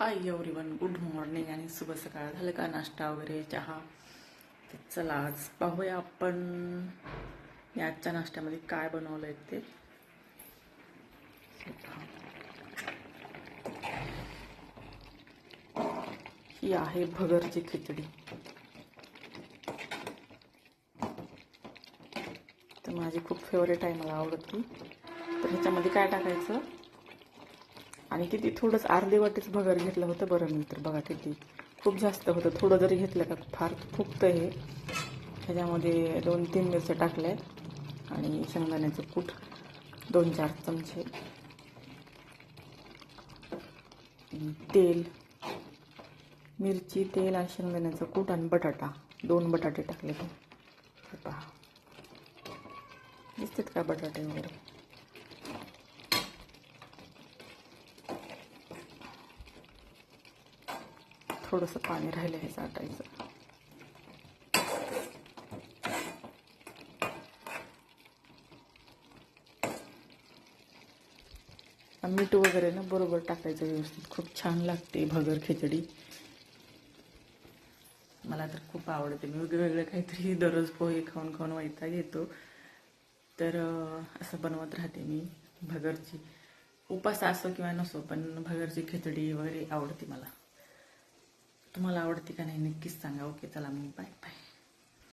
Hi everyone, good morning आणि शुभ सकाळ. झालं का नाश्ता वगैरे, चहा? तर चला आज पाहूया आपण मी आजच्या नाश्त्यामध्ये काय बनवलंय ते. ही आहे भगरची खिचडी. तर माझी खूप फेवरेट आहे, मला आवडती. तर ह्याच्यामध्ये काय टाकायचं आणि किती थोडंच अर्धी वाटीच भगर घेतलं होतं बरं मी. तर बघा किती खूप जास्त होतं. थोडं जरी घेतलं का फार फुगतं हे. ह्याच्यामध्ये 2-3 मिरच्या टाकल्यात आणि शेंगदाण्याचं कूट 2-4 चमचे, तेल, मिरची, तेल आणि शेंगदाण्याचं कूट आणि बटाटा 2 बटाटे टाकले. ते पहा दिसतात का बटाटे वगैरे. थोडंसं पाणी राहिलं हे टाकायचं. मीठ वगैरे ना बरोबर टाकायचं व्यवस्थित. खूप छान लागते भगर खिचडी. मला तर खूप आवडते. मी वेगवेगळं काहीतरी दररोज पोहे खाऊन खाऊन वैताग येतो. तर असं बनवत राहते मी भगरची. उपास असो किंवा नसो, पण भगरची खिचडी वगैरे आवडते मला. तुम्हाला आवडते का नाही नक्कीच सांगा. ओके, चला मग बाय बाय.